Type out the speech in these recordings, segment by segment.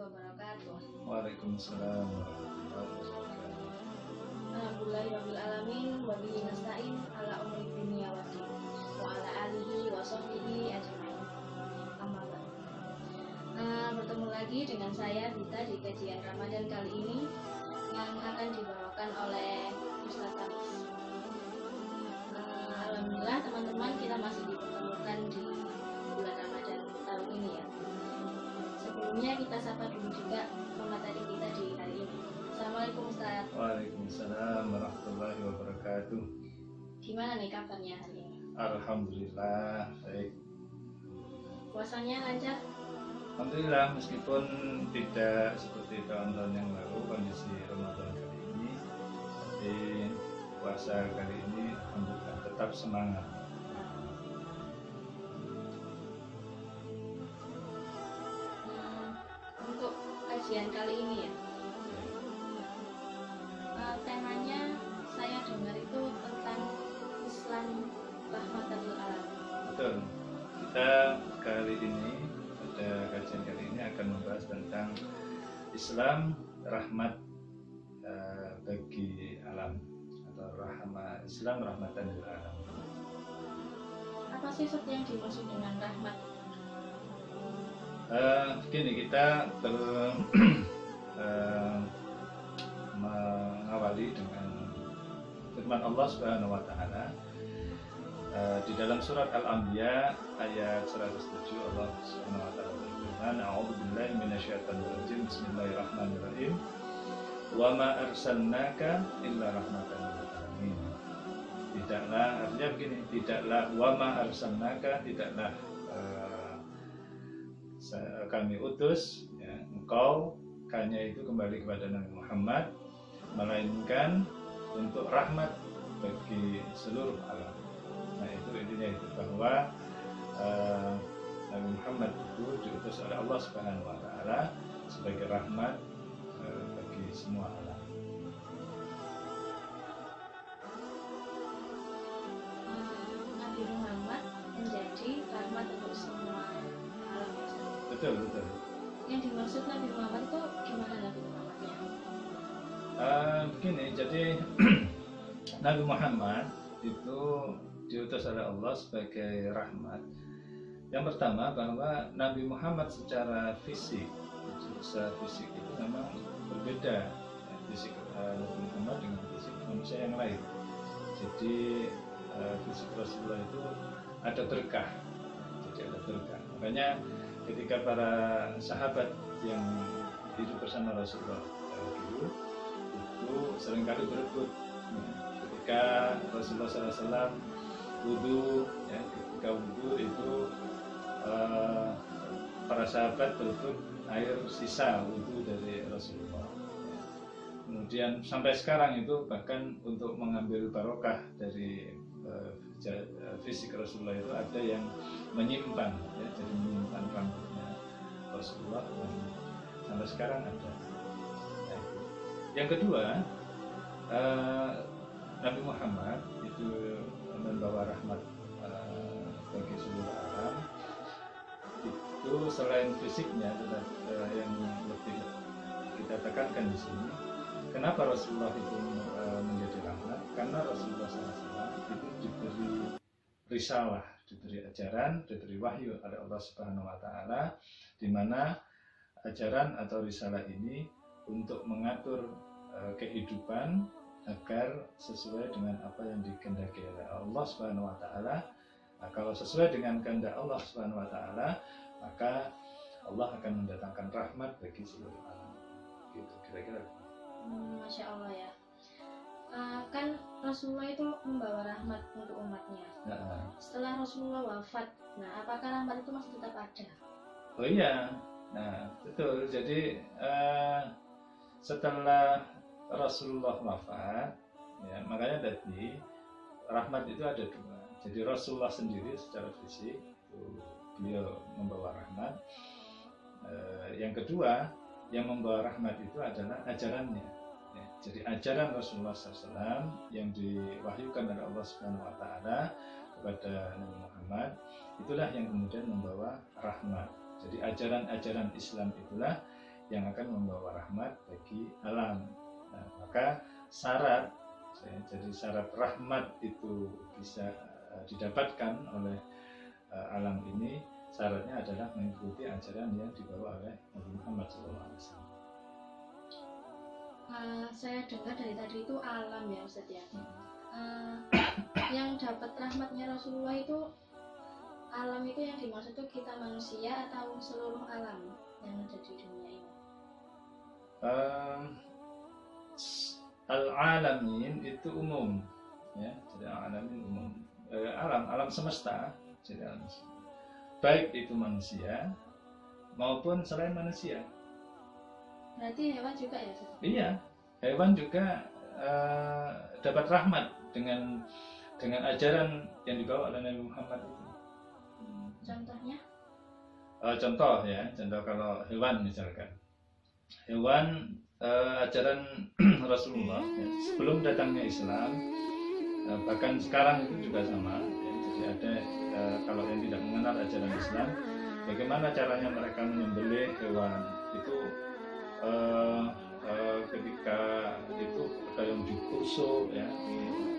wabarakatuh. Waalaikumsalam warahmatullahi wabarakatuh. Alhamdulillahirabbil alamin wa bihi nasta'in ala umuri dunya waddin wa ala alihi wa sahbihi ajmain. Amma ba'd. Bertemu lagi dengan saya Bita di kajian Ramadan kali ini yang akan dibawakan oleh Ustaz Tamis. Alhamdulillah teman-teman, kita masih dipertemukan di bulan Ramadan tahun ini ya. Sebelumnya kita sapa dulu juga pemateri kita di hari ini. Assalamualaikum Ustaz. Waalaikumsalam warahmatullahi wabarakatuh. Gimana nih kabarnya hari ini? Alhamdulillah baik. Puasanya lancar? Alhamdulillah, meskipun tidak seperti tahun-tahun yang lalu kondisi Ramadan kali ini, tapi puasa kali ini alhamdulillah tetap semangat. Untuk kajian kali ini ya, temanya saya dengar itu tentang Islam rahmatan lil alamin. Betul. Kita kali ini pada kajian kali ini akan membahas tentang Islam rahmat bagi alam atau Islam rahmatan lil alam. Apa sih yang dimaksud dengan rahmat? Begini, kita mengawali dengan firman Allah Subhanahu wa taala di dalam surat Al-Anbiya ayat 107. Allah Subhanahu wa taala berfirman, "A'udzubillahi minasyaitonir rajim. Bismillahirrahmanirrahim. Wa ma arsalnaka illa rahmatan lil alamin." Tidaklah, artinya begini, tidaklah wa ma arsalnaka, tidaklah kami utus ya, engkau hanya itu kembali kepada Nabi Muhammad, melainkan untuk rahmat bagi seluruh alam. Nah, itu intinya itu, bahwa Nabi Muhammad itu diutus oleh Allah Subhanahu wa taala sebagai rahmat bagi semua alam. Nabi Muhammad menjadi rahmat untuk semua alam. Betul. Yang dimaksud Nabi Muhammad itu gimana Nabi Muhammadnya? Begini, jadi Nabi Muhammad itu diutus oleh Allah sebagai rahmat. Yang pertama, bahwa Nabi Muhammad secara fisik itu memang berbeda, fisik Nabi Muhammad dengan fisik manusia yang lain. Jadi fisik Rasulullah itu ada berkah. Makanya ketika para sahabat yang hidup bersama Rasulullah dulu itu seringkali berebut. Ketika Rasulullah SAW wudhu, ya, ketika wudhu itu para sahabat berebut air sisa wudhu dari Rasulullah. Kemudian sampai sekarang itu bahkan untuk mengambil barokah dari fisik Rasulullah itu ada yang menyimpan, ya, jadi menyimpan rambutnya Rasulullah, dan sampai sekarang ada. Nah, yang kedua, Nabi Muhammad itu membawa rahmat bagi seluruh alam. Itu selain fisiknya, yang lebih kita tekankan di sini, kenapa Rasulullah itu menjadi rahmat? Karena Rasulullah SAW itu diberi risalah, diberi ajaran, diberi wahyu oleh Allah Subhanahu wa taala, di mana ajaran atau risalah ini untuk mengatur kehidupan agar sesuai dengan apa yang dikehendaki oleh Allah Subhanahu wa taala. Nah, kalau sesuai dengan kehendak Allah Subhanahu wa taala, maka Allah akan mendatangkan rahmat bagi seluruh alam. Gitu kira-kira. Masya Allah ya. Kan Rasulullah itu membawa rahmat untuk umatnya. Setelah Rasulullah wafat, nah apakah rahmat itu masih tetap ada? Oh iya, nah betul. Jadi setelah Rasulullah wafat, ya, makanya tadi rahmat itu ada dua. Jadi Rasulullah sendiri secara fisik itu beliau membawa rahmat. Yang kedua, yang membawa rahmat itu adalah ajarannya. Ya, jadi ajaran Rasulullah SAW yang diwahyukan oleh Allah Subhanahu wa taala kepada Nabi Muhammad, itulah yang kemudian membawa rahmat. Jadi ajaran-ajaran Islam itulah yang akan membawa rahmat bagi alam. Nah, maka syarat, jadi syarat rahmat itu bisa didapatkan oleh alam ini, syaratnya adalah mengikuti ajaran yang dibawa oleh Nabi Muhammad SAW. Saya dengar dari tadi itu alam ya Ustaz ya. Yang dapat rahmatnya Rasulullah itu, alam itu yang dimaksud itu kita manusia atau seluruh alam yang ada di dunia ini? Al-alamin itu umum, ya, jadi alamin umum, alam semesta, jadi alam semesta. Baik itu manusia maupun selain manusia. Berarti hewan juga ya Ustaz? Iya, hewan juga dapat rahmat dengan ajaran yang dibawa oleh Nabi Muhammad itu. Contohnya? Contoh kalau hewan misalkan, hewan ajaran Rasulullah ya, sebelum datangnya Islam, bahkan sekarang itu juga sama ya, jadi ada kalau yang tidak mengenal ajaran Islam, bagaimana caranya mereka menyembelih hewan itu, ketika itu ada yang ditusuk ya,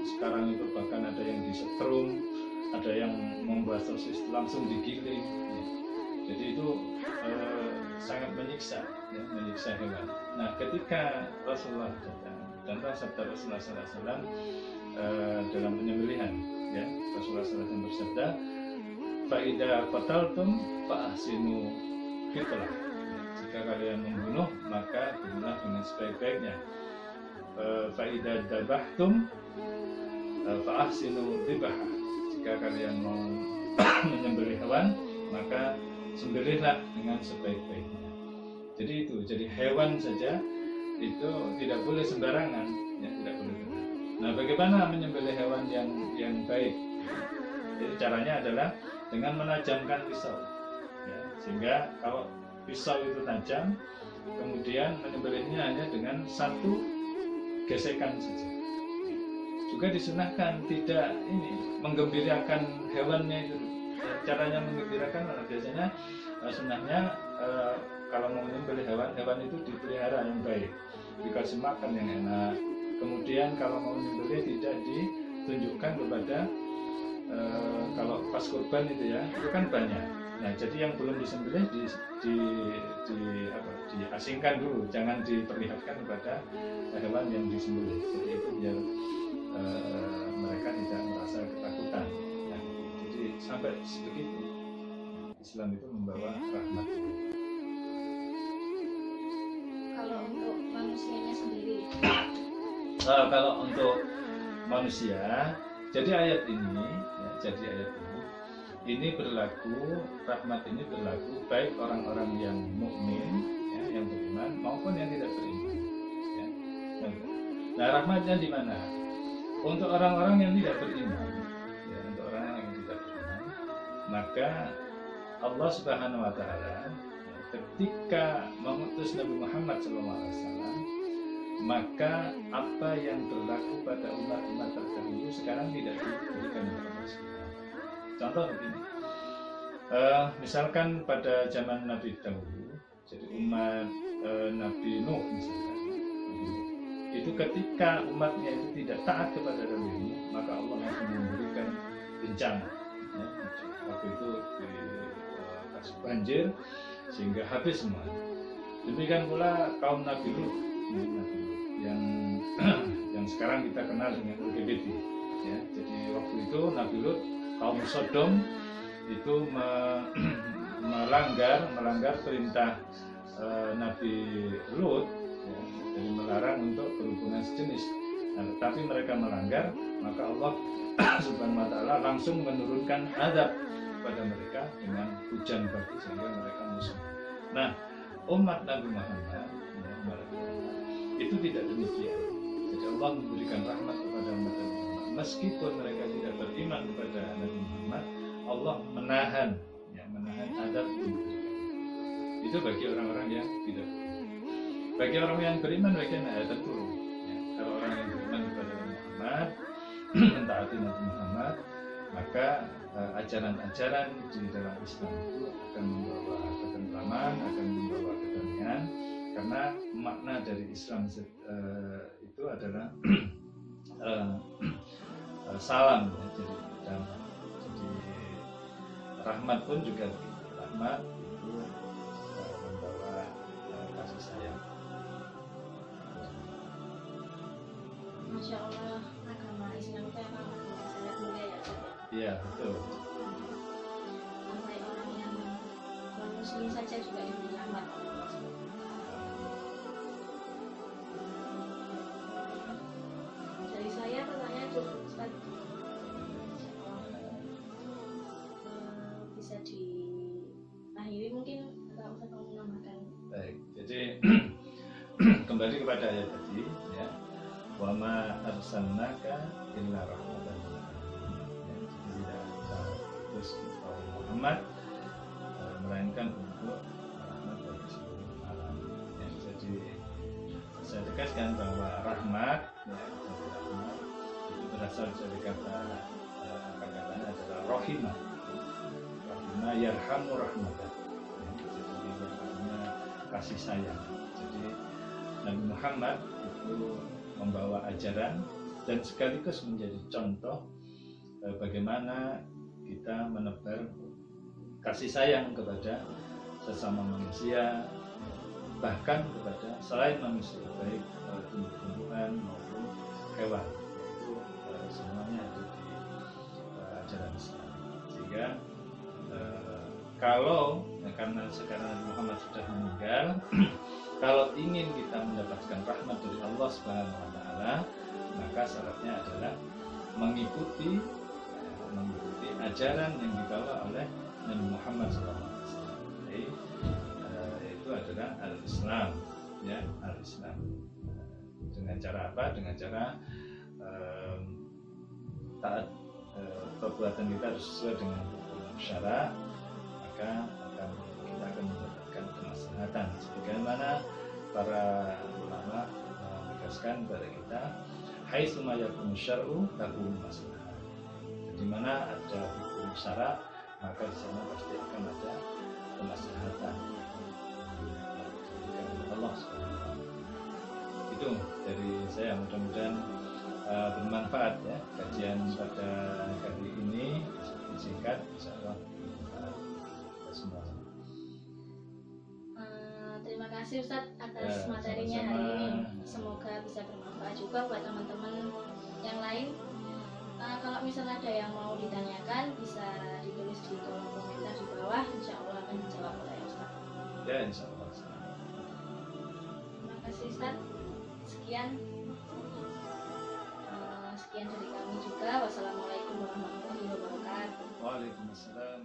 sekarang itu bahkan ada yang disetrum, ada yang membuat sosis langsung digiling ya. Jadi itu sangat menyiksa ya, menyiksa hewan. Nah, ketika Rasulullah datang, contoh sabda Rasulullah SAW dalam penyembelihan ya, Rasulullah SAW bersabda, "Fa'idha qataltum fa'ahsinu qitlah." Jika kalian membunuh, maka bunuhlah dengan sebaik-baiknya. Fa'idha dabahtum fa'ahsinu dzibhah. Jika kalian mau menyembelih hewan, maka sembelihlah dengan sebaik-baiknya. Jadi itu, jadi hewan saja itu tidak boleh sembarangan, ya, tidak boleh sembarangan. Nah, bagaimana menyembelih hewan yang baik? Jadi caranya adalah dengan menajamkan pisau, ya, sehingga kalau pisau itu tajam, kemudian menyembelihnya hanya dengan satu gesekan saja. Juga disunahkan tidak menggembirakan hewannya itu. Caranya menggembirakan biasanya sunahnya kalau mau menyembelih hewan itu dipelihara yang baik, dikasih makan yang enak. Kemudian kalau mau menyembelih tidak ditunjukkan kepada kalau pas kurban itu ya, itu kan banyak. Nah, jadi yang belum disembelih diasingkan dulu, jangan diperlihatkan kepada hewan yang disembelih. Jadi itu biar mereka tidak merasa ketakutan. Nah, jadi sampai sebegitu Islam itu membawa rahmat. Kalau untuk manusianya sendiri? Kalau untuk manusia, jadi ayat ini berlaku, rahmat ini berlaku baik orang-orang yang mukmin, ya, yang beriman maupun yang tidak beriman. Ya. Nah, rahmatnya di mana? Untuk orang-orang yang tidak beriman, ya, untuk orang yang tidak beriman, maka Allah Subhanahu Wa Taala ketika mengutus Nabi Muhammad SAW, maka apa yang berlaku pada umat-umat terdahulu sekarang tidak diberikan kepada Allah. Contoh begini, misalkan pada zaman Nabi dahulu, jadi umat Nabi Nuh misalkan, itu ketika umatnya itu tidak taat kepada Nabi Nuh, maka Allah langsung memberikan bencana. Ya, waktu itu dikasih banjir sehingga habis semua. Demikian pula kaum Nabi Lut yang sekarang kita kenal dengan LGBT. Ya, jadi waktu itu Nabi Lut, kaum Sodom itu melanggar perintah Nabi Lut, ya, jadi melarang untuk berhubungan sejenis. Nah, tetapi mereka melanggar, maka Allah Subhanahu Wa Taala langsung menurunkan azab kepada mereka dengan hujan batu sehingga mereka musnah. Nah, umat Nabi Muhammad, ya, itu tidak demikian. Jadi Allah memberikan rahmat kepada umat Nabi Muhammad, meskipun mereka tidak beriman kepada Nabi Muhammad, Allah menahan azab itu bagi orang-orang yang tidak beriman. Bagi orang yang beriman, bagaimana? Ya, tentu. Ya, kalau orang yang beriman kepada Nabi Muhammad, mentaati Nabi Muhammad, maka ajaran-ajaran di dalam Islam itu akan membawa ketentraman, akan membawa kedamaian, dari Islam itu adalah salam ya, jadi damai. Jadi rahmat pun juga begitu. Rahmat itu membawa kasih sayang. Masya Allah, agama Islam itu emang agama yang sangat mulia ya Ustaz ya. Iya betul. Sampai orang yang non-muslim saja juga diberi rahmat oleh Allah SWT. Dari saya pertanyaan cukup Ustaz. Insya Allah, bisa diakhiri mungkin, atau Ustaz mau menambahkan? Baik, jadi kembali kepada ayat tadi ya. Wa ma arsalnaka illa rahmatan lil alamin. Ya, jadi tidak kita utus engkau Muhammad melainkan untuk rahmat bagi seluruh alam. Ya, jadi saya tegaskan bahwa rahmat ya, jadi rahmat itu berasal dari kata-katanya adalah rohimah. Rohimah yarhamu rahmatan. Ya, jadi artinya kasih sayang. Jadi Nabi Muhammad itu membawa ajaran dan sekaligus menjadi contoh bagaimana kita menebar kasih sayang kepada sesama manusia, bahkan kepada selain manusia, baik tumbuh-tumbuhan maupun hewan. Itu semuanya ada di ajaran Islam. Sehingga karena sekarang Nabi Muhammad sudah meninggal, kalau ingin kita mendapatkan rahmat dari Allah Subhanahu wa Ta'ala, maka syaratnya adalah mengikuti ajaran yang dibawa oleh Nabi Muhammad SAW. Yaitu adalah al-Islam, ya, al-Islam. Dengan cara apa? Dengan cara taat, perbuatan kita harus sesuai dengan syara, maka kita akan mendapatkan kemaslahatan. Sebagaimana para ulama menegaskan kepada kita, haitsu ma yakunu syar'u takunu maslahat. Di mana ada hukum syara, maka di sana pasti akan ada kemaslahatan. Allah SWT. Itu dari saya, mudah-mudahan bermanfaat ya kajian pada kali ini, singkat, insyaallah bermanfaat kita semua. Terima kasih Ustadz atas materinya hari ini. Semoga bisa bermanfaat juga buat teman-teman yang lain. Kalau misalnya ada yang mau ditanyakan, bisa ditulis di kolom komentar di bawah. Insya Allah akan dijawab oleh Ustadz. Ya, insya Allah. Terima kasih Ustadz. Sekian dari kami juga. Wassalamualaikum warahmatullahi wabarakatuh. Waalaikumsalam.